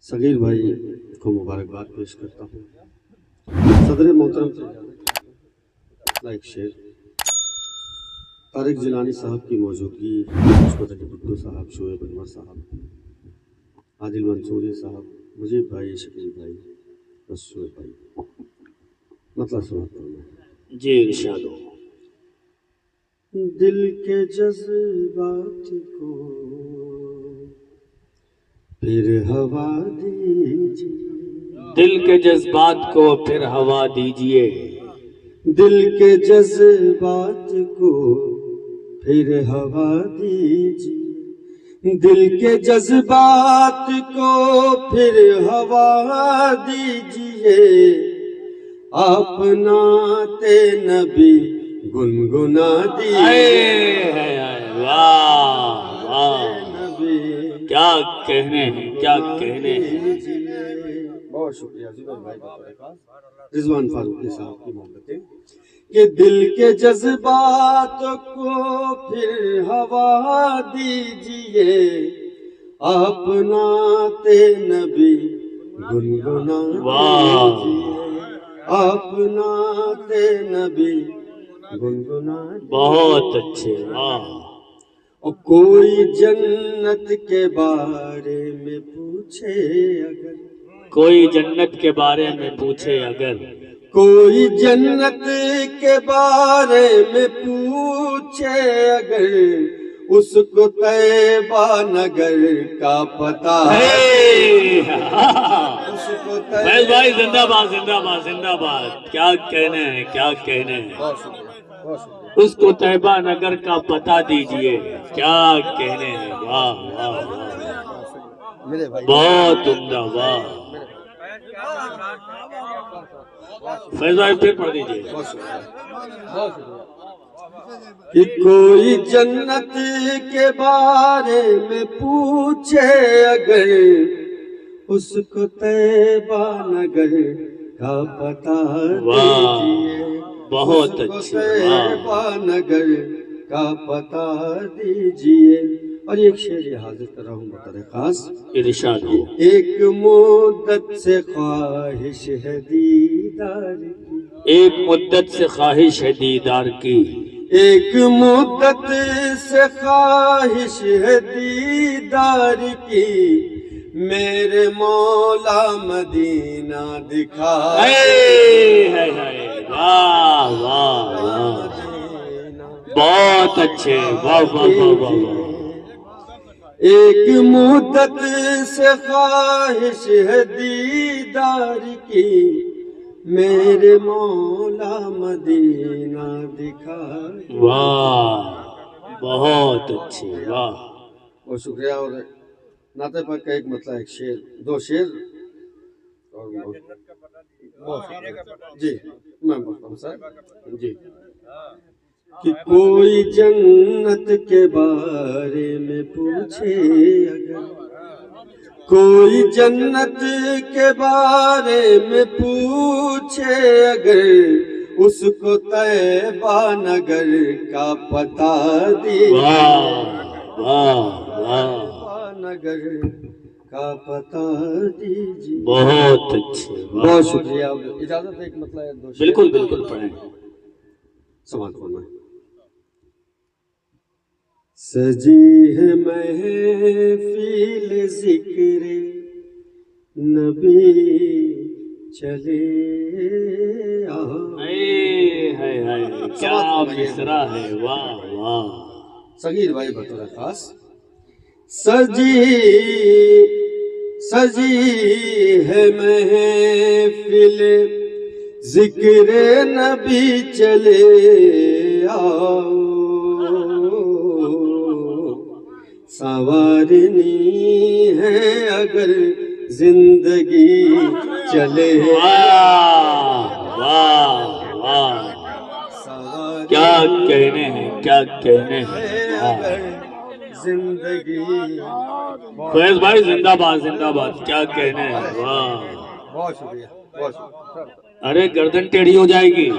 صغیر بھائی کو مبارکباد پیش کرتا ہوں۔ صدر محترم سے اپنا ایک شعر طارق جیلانی صاحب کی موجودگی، عصمت علی بھٹو صاحب، شعیب انور صاحب، عادل منصوری صاحب، مجیب بھائی، شکیل بھائی، بس شعیب بھائی، مطلب سناتا ہوں میں۔ جی ارشاد ہو۔ دل کے جذبات کو پھر ہوا دیجیے، دل کے جذبات کو پھر ہوا دیجئے، دل کے جذبات کو پھر ہوا دیجیے، دل کے جذبات کو پھر ہوا دیجیے، آپ نعت نبی گنگنا دیجیے، واہ واہ، نبی کیا کہنے ہیں، کیا کہنے ہیں۔ بہت شکریہ زبیر بھائی رضوان فاروقی صاحب کی محبتیں کہ دل کے جذبات کو پھر ہوا دیجیے، آپ نعت نبی گنگنا دیجیے، آپ نعت نبی گنگنا دیجیے۔ بہت اچھے، واہ۔ اور کوئی جنت کے بارے میں پوچھے اگر، کوئی جنت کے بارے میں پوچھے اگر، کوئی جنت کے بارے میں پوچھے اگر، اس کو طیبہ نگر کا پتہ اس کو فیض بھائی زندہ باد، زندہ باد، زندہ باد، کیا کہنے ہیں، کیا کہنے ہیں۔ اس کو طیبہ نگر کا پتہ دیجئے، کیا کہنے ہیں، واہ واہ واہ، بہت عمدہ، واہ۔ فیض بھائی پھر پڑھ دیجئے۔ کہ کوئی جنت کے بارے میں پوچھے اگر، اس کو طیبہ نگر کا پتہ دیجیے، بہت اس کو اچھے، طیبہ نگر کا پتہ دیجیے۔ اور ایک شعر یہ حاضر کر رہا ہوں بطور خاص۔ ارشاد ہو۔ ایک مدت سے خواہش ہے دیدار کی، ایک مدت سے خواہش ہے دیدار کی، ایک مدت سے خواہش ہے دیدار کی، میرے مولا مدینہ دکھا واہ واہ واہ، بہت اچھے، واہ واہ واہ واہ۔ ایک مدت سے خواہش ہے دیدار کی، میرے مولا مدینہ دکھا۔ واہ، بہت اچھے، واہ۔ بہت شکریہ۔ اور نعت پاک کا ایک مطلع، ایک شعر، دو شعر اور جی میں بولتا ہوں سر جی، کہ کوئی جنت کے بارے میں پوچھے اگر، کوئی جنت کے بارے میں پوچھے اگر، اس کو طیبہ نگر کا پتہ دیجیے، طیبہ نگر کا پتہ دیجیے۔ بہت اچھے، بہت شکریہ۔ اجازت ایک مطلب ہے، دو شعر بالکل بالکل پڑھیں۔ سماعت فرمائیں۔ سجی ہے محفل ذکر نبی چلے کیا مصرع ہے، واہ واہ۔ صغیر بھائی بطور خاص۔ سجی ہے محفل ذکر نبی چلے آؤ، سنوارنی ہے اگر زندگی چلے، واہ واہ واہ، کیا کہنے ہیں، کیا کہنے ہیں۔ اگر زندگی۔ فیض بھائی زندہ باد، زندہ باد، کیا کہنے ہیں، واہ۔ بہت شکریہ، بہت شکریہ۔ ارے گردن ٹیڑھی ہو جائے گی۔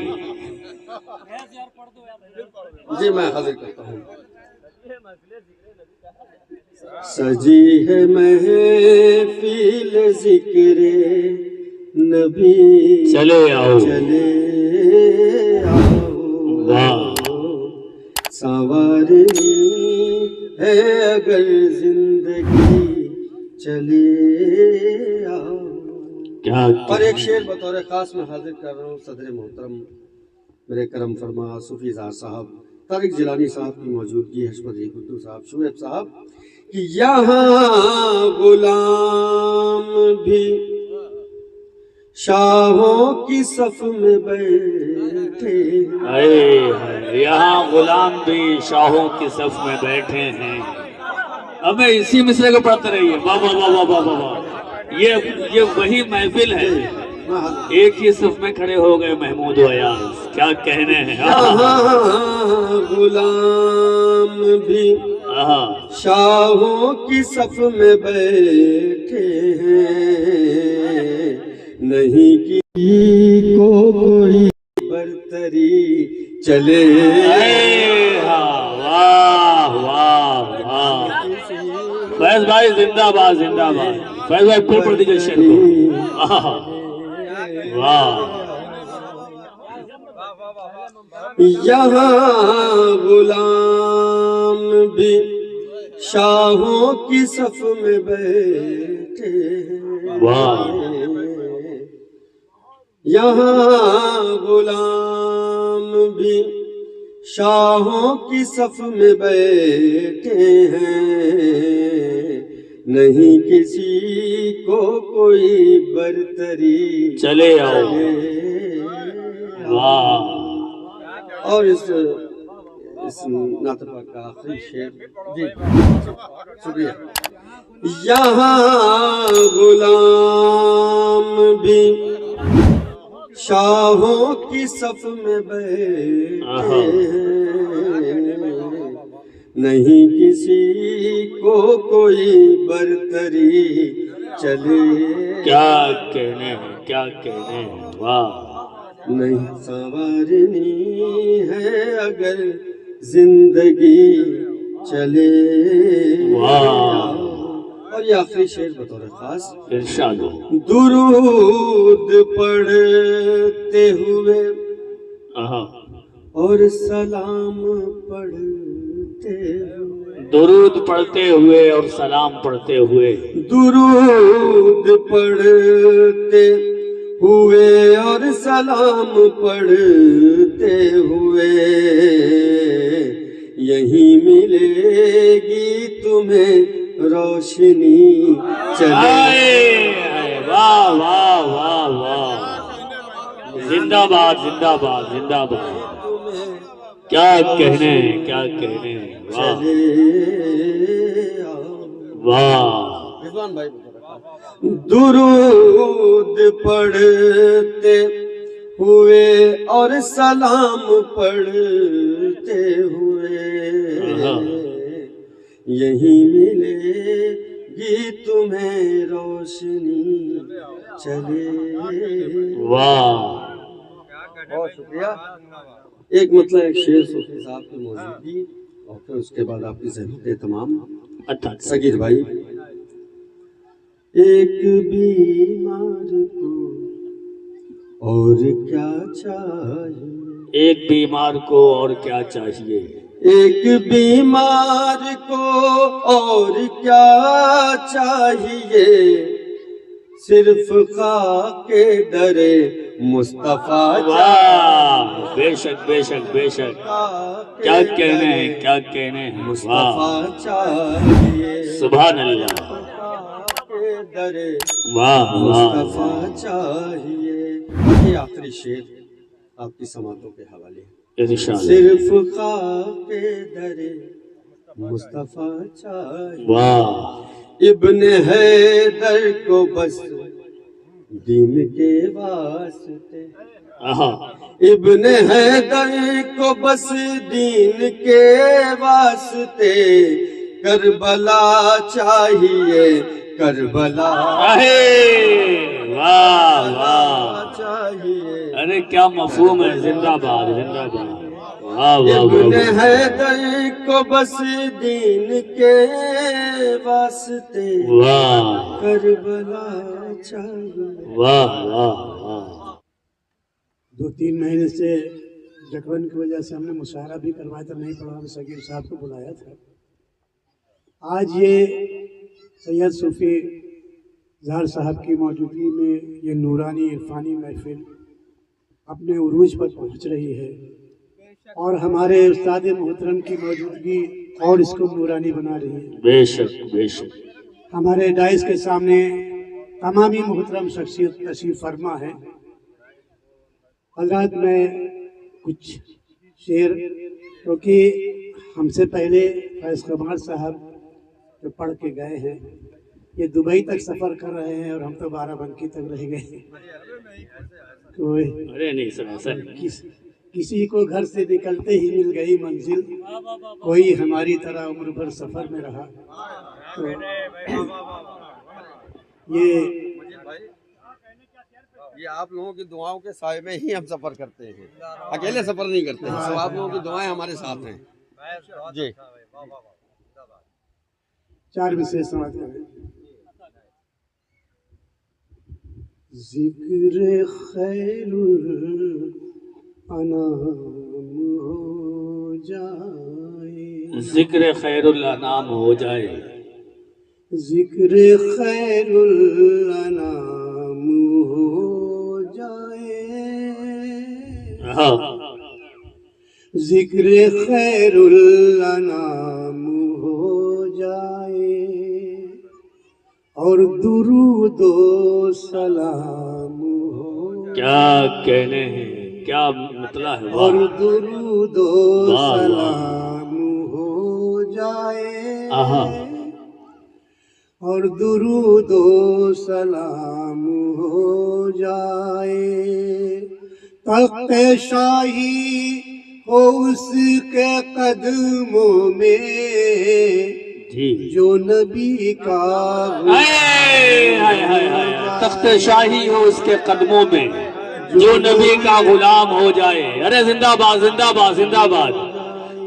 جی میں حاضر کرتا ہوں۔ سجی ہے محفل ذکر نبی چلے آؤ چلے آؤ واہ سنوارنی ہے اگر زندگی چلے آؤ. کیا اور ایک شعر بطور خاص میں حاضر کر رہا ہوں صدر محترم میرے کرم فرما صوفی زار صاحب طارق جیلانی صاحب کی موجودگی، حشمت علی گڈو صاحب، شعیب صاحب، کہ یہاں غلام بھی شاہوں کی صف میں بیٹھے یہاں غلام بھی شاہوں کی صف میں بیٹھے ہیں. ہمیں اسی مصرے کو پڑھتے رہیے. واہ واہ واہ واہ واہ واہ. یہ وہی محفل ہے. ایک ہی صف میں کھڑے ہو گئے محمود و ایاز. کیا کہنے ہیں. یہاں غلام بھی شاہوں کی صف میں بیٹھے ہیں، نہیں کسی کو کوئی برتری چلے. واہ واہ واہ. فیض بھائی زندہ باد زندہ باد. فیض بھائی پھر پڑھ دیجیے شعر کو. واہ. یہاں غلام بھی شاہوں کی صف میں بیٹھے ہیں، واہ. یہاں غلام بھی شاہوں کی صف میں بیٹھے ہیں، نہیں کسی کو کوئی برتری چلے آؤ. واہ. اور اس نعت پاک کا آخری شعر. جی شکریہ. یہاں غلام بھی شاہوں کی صف میں بیٹھے ہیں، نہیں کسی کو کوئی برتری چلے. کیا کہنے ہیں کیا کہنے ہیں. واہ. نہیں سنوارنی ہے اگر زندگی چلے. واہ. اور یہ آخری شعر بطور خاص. ارشاد ہو. درود پڑھتے ہوئے اور سلام پڑھتے ہوئے. درود پڑھتے ہوئے اور سلام پڑھتے ہوئے. درود پڑھتے ہوئے اور سلام پڑھتے ہوئے یہیں ملے گی تمہیں روشنی چلے. واہ واہ واہ واہ. زندہ باد زندہ باد زندہ باد. کیا کہنے ہیں کیا کہنے ہیں. واہ واہ. رضوان بھائی درود پڑھتے ہوئے اور سلام پڑھتے ہوئے یہیں ملے گی تمہیں روشنی چلے. واہ. بہت شکریہ. ایک مطلب ایک شعر صوفی صاحب کی موجودگی اور پھر اس کے بعد آپ کی ضرورت تمام. اچھا صغیر بھائی. ایک بیمار کو اور کیا چاہیے. ایک بیمار کو اور کیا چاہیے. ایک بیمار کو اور کیا چاہیے، صرف خاک در مصطفیٰ. واہ. بے شک بے شک بے شک. کیا کہنے ہیں کیا کہنے ہیں. مصطفیٰ چاہیے. سبحان اللہ. در واہ مصطفیٰ چاہیے. یہ آخری شعر آپ کی سماعتوں کے حوالے. ارشاد. صرف خاک در مصطفیٰ چاہیے. واہ. ابن حیدر کو بس دین کے واسطے. ابن حیدر کو بس دین کے واسطے کربلا چاہیے. کربلا واہ واہ. چاہیے. ارے کیا مفہوم ہے. زندہ باد زندہ باد. واہ واہ ابن واہ حیدر کو بس دین کے واسطے واہ کربلا چاہیے. واہ واہ واہ. 2-3 مہینے سے جٹون کی وجہ سے ہم نے مشاعرہ بھی کروایا تھا, نہیں پڑھا, صغیر صاحب کو بلایا تھا. آج یہ سید صوفی زہر صاحب کی موجودگی میں یہ نورانی عرفانی محفل اپنے عروج پر پہنچ رہی ہے, اور ہمارے استاد محترم کی موجودگی اور اس کو نورانی بنا رہی ہے. بے شک بے شک. ہمارے ڈائس کے سامنے تمامی محترم شخصیت تشریف فرما ہے. حضرات میں کچھ شعر, کیونکہ ہم سے پہلے فیض قمار صاحب جو پڑھ کے گئے ہیں, یہ دبئی تک سفر کر رہے ہیں اور ہم تو بارہ بنکی تک رہ گئے. ارے نہیں سر ایسا نہیں. کسی کو گھر سے نکلتے ہی مل گئی منزل, کوئی ہماری طرح عمر بھر سفر میں رہا. تو یہ آپ لوگوں کی دعاؤں کے سائے میں ہی ہم سفر کرتے ہیں, اکیلے سفر نہیں کرتے ہیں. سب آپ لوگوں کی دعائیں ہمارے ساتھ ہیں. جی 4 مصرے سماعت کریں. ذکر خیر الانام ہو جائے, ذکر خیر الانام ہو جائے, ذکر خیر الانام ہو جائے, ہاں ذکر خیر الانام ہو جائے, اور درود و سلام ہو, کیا کہنے ہیں, کیا مطلب ہے. اور واہ درود و سلام ہو جائے, آہا. اور درود و سلام ہو جائے. تخت شاہی ہو اس کے قدموں میں, جی جو نبی کا ہائے ہائے ہائے ہائے. تخت شاہی ہو اس کے قدموں میں, جو نبی کا غلام ہو جائے. ارے زندہ باد زندہ باد زندہ باد.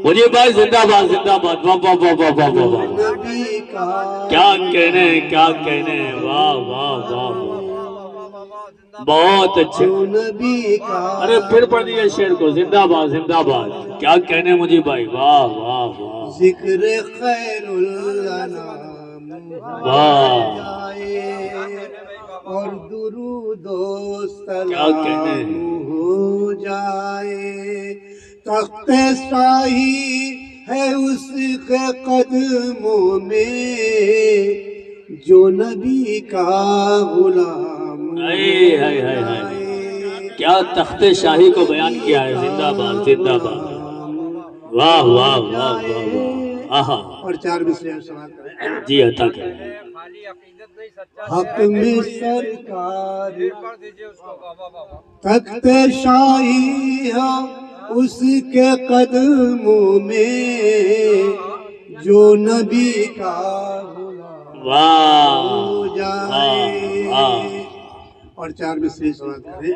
مجھے بھائی زندہ باد زندہ باد. واہ واہ واہ واہ واہ واہ واہ. نبی کا کیا کہنے ہیں, کیا کہنے ہیں. واہ واہ واہ واہ. بہت اچھے. جو نبی کا ارے پھر پڑھ دیئے شعر کو. زندہ باد زندہ باد. کیا کہنے مجھے بھائی. واہ واہ واہ. ذکر خیر الانام واہ. جائے, اور درود و کیا کہنے سلام ہیں. ہو جائے. تخت شاہی ہے اس کے قدموں میں, جو نبی کا غلام ہائے ہائے ہائے ہائے. کیا تخت شاہی کو بیان کیا ہے. زندہ باد زندہ باد. واہ واہ واہ واہ واہ. آہا. اور 4 مصرے سماعت کریں. جی عطا کریں. حق میں سرکار تخت شاہی ہے اس کے قدموں میں, جو نبی کا غلام واہ ہو واہ جائے. واہ. اور 4 مصرے سماعت کریں.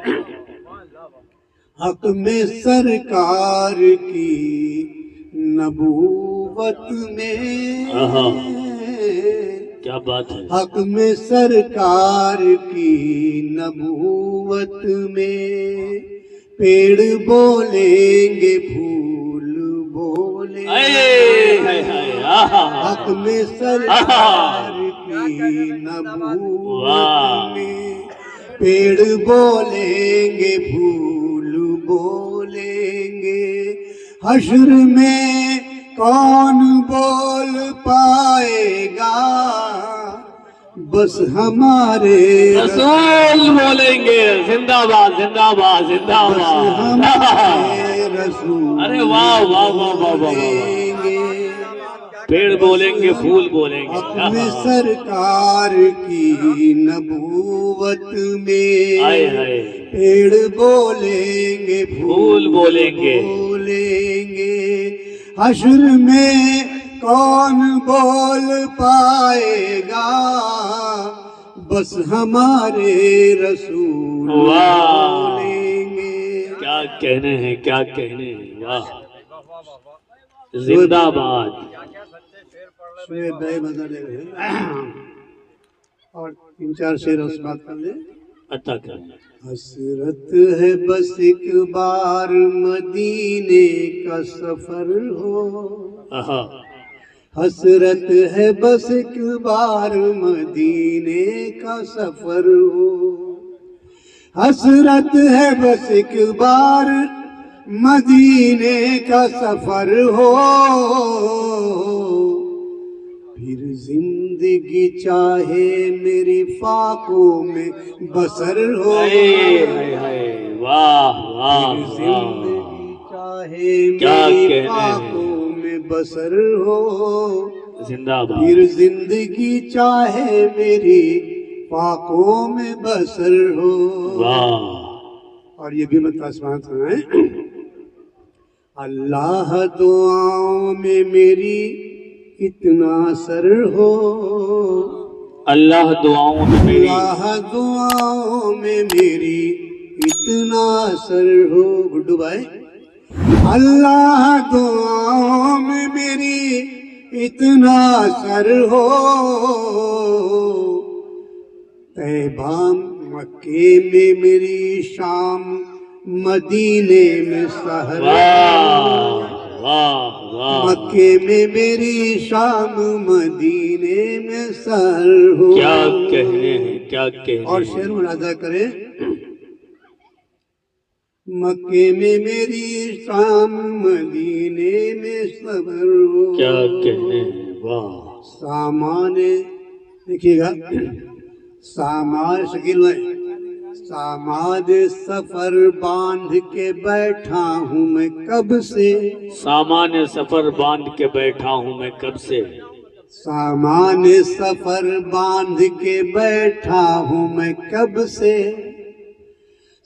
حق میں سرکار کی نبوت میں, آہا. کیا بات ہے. حق میں سرکار کی نبوت میں, پیڑ بولیں گے پھول بولیں ہائے ہائے ہائے. آہا. حق میں سرکار کی نبوت میں, پیڑ بولیں گے پھول بولیں گے. حشر میں کون بول پائے گا, بس ہمارے رسول بولیں گے. زندہ باد زندہ باد زندہ باد. ہمارے رسول ارے واہ واہ واہ واہ واہ. بولیں گے. پیڑ بولیں گے پھول بولیں گے. اپنے سرکار کی نبوت میں, ہائے ہائے. پیڑ بولیں گے پھول بولیں گے. بولیں گے. حشر میں کون بول پائے گا, بس ہمارے رسول واہ. بولیں گے. کیا کہنے ہیں, کیا کہنے ہیں. واہ زندہ باد. شعیب بھائی بدل لے رہے ہیں اور 3-4 شعر اس بات کر لیں. عطا کریں. حسرت ہے بس ایک بار مدینے کا سفر ہو. آہا. حسرت ہے بس ایک بار مدینے کا سفر ہو. حسرت ہے بس ایک بار مدینے کا سفر ہو. پھر زندگی چاہے میری فاقوں میں بسر ہو. ہائے ہائے ہائے. واہ واہ پھر زندگی واہ. چاہے کیا میری کہنے ہیں. فاقوں میں بسر ہو. زندہ باد. پھر زندگی چاہے میری فاقوں میں بسر ہو. واہ. اور یہ بھی مطلب آسمان سنائیں. اللہ دعاؤں میں میری اتنا سر ہو. اللہ دعاؤں میں میری. اللہ دعاؤں میں میری اتنا سر ہو. گڈو بھائی. اللہ دعاؤں میں میری اتنا سر ہو. طیبہ مکے میں میری شام مدینے میں سحر. واہ واہ واہ. مکے میں میری شام مدینے میں سحر ہو. کیا کہنے ہیں. کیا کہنے اور ہیں. شعر ملاحظہ کریں. مکے میں میری شام مدینے میں صبر ہو. کیا کہنے ہیں. واہ. سامان دیکھیے گا. سامان شکیل بھائی. سامان سفر باندھ کے بیٹھا ہوں میں کب سے. سامان سفر باندھ کے بیٹھا ہوں میں کب سے. سامان سفر باندھ کے بیٹھا ہوں میں کب سے.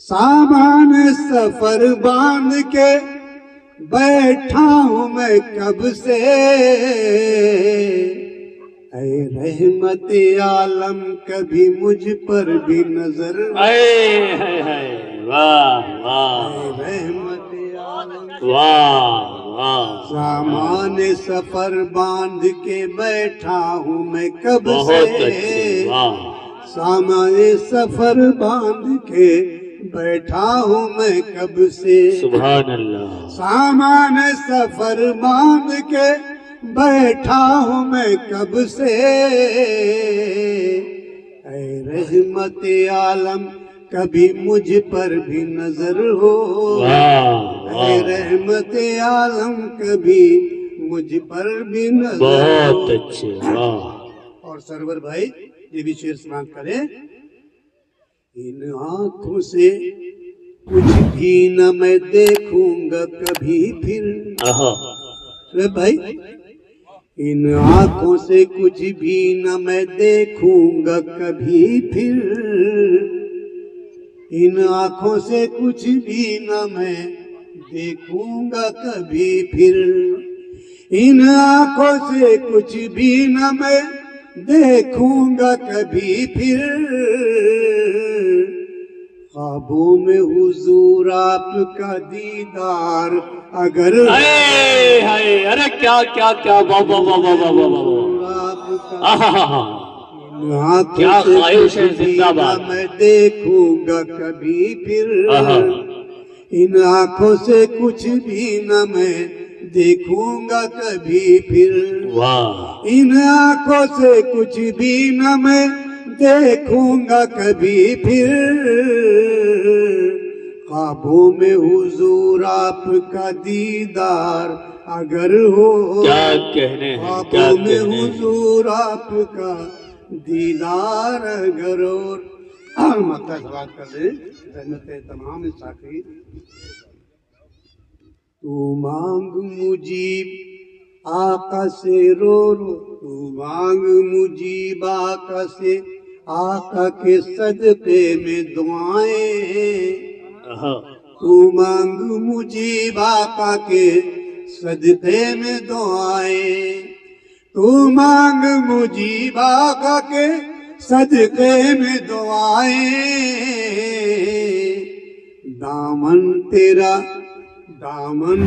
سامان سفر باندھ کے بیٹھا ہوں میں کب سے. اے رحمت عالم کبھی مجھ پر بھی نظر. اے ہائے ہائے. واہ واہ. اے رحمت عالم. واہ واہ. سامان سفر باندھ کے بیٹھا ہوں میں کب بہت سے. اچھے. واہ. سامان سفر باندھ کے بیٹھا ہوں میں کب سے. سبحان اللہ. سامان سفر باندھ کے بیٹھا ہوں میں کب سے. اے رحمت عالم کبھی مجھ پر بھی نظر ہو. واہ اے واہ. رحمت عالم کبھی مجھ پر بھی نظر ہو. بہت اچھے. واہ. اور سرور بھائی یہ بھی شعر سماعت کریں. ان آنکھوں سے کچھ بھی نہ میں دیکھوں گا کبھی پھر. آہا. سرور بھائی. ان آنکھوں سے کچھ بھی نہ میں دیکھوں گا کبھی پھر. ان آنکھوں سے کچھ بھی نہ میں دیکھوں گا کبھی پھر. ان آنکھوں سے کچھ بھی نہ میں دیکھوں گا کبھی پھر. خوابوں میں حضور آپ کا دیدار اگر. اے ہائے. ارے کیا کیا کیا. واہ واہ واہ واہ واہ واہ. آپ کا آہا. آنکھوں کیا سے خواہش ہے. کچھ بھی زندہ نہ باد. میں دیکھوں گا کبھی پھر. آہا. ان آنکھوں سے کچھ بھی نہ میں دیکھوں گا کبھی پھر. واہ. ان آنکھوں سے کچھ بھی نہ میں دیکھوں گا کبھی پھر. خوابوں میں حضور آپ کا دیدار اگر ہو. کیا کہنے ہیں. کیا خوابوں میں کہنے ہیں. حضور آپ کا دیدار اگر ہو. مطلب سوال کر دیں. رحمت تمام ساقی. تو مانگ مجیب آقا سے رو رو. تو مانگ مجیب آقا سے آقا کے صدقے میں دعائیں. آہا. تو مانگ مجیب آقا کے صدقے میں دعائیں. تو مانگ مجیب آقا کے صدقے میں دعائیں. دامن تیرا دامن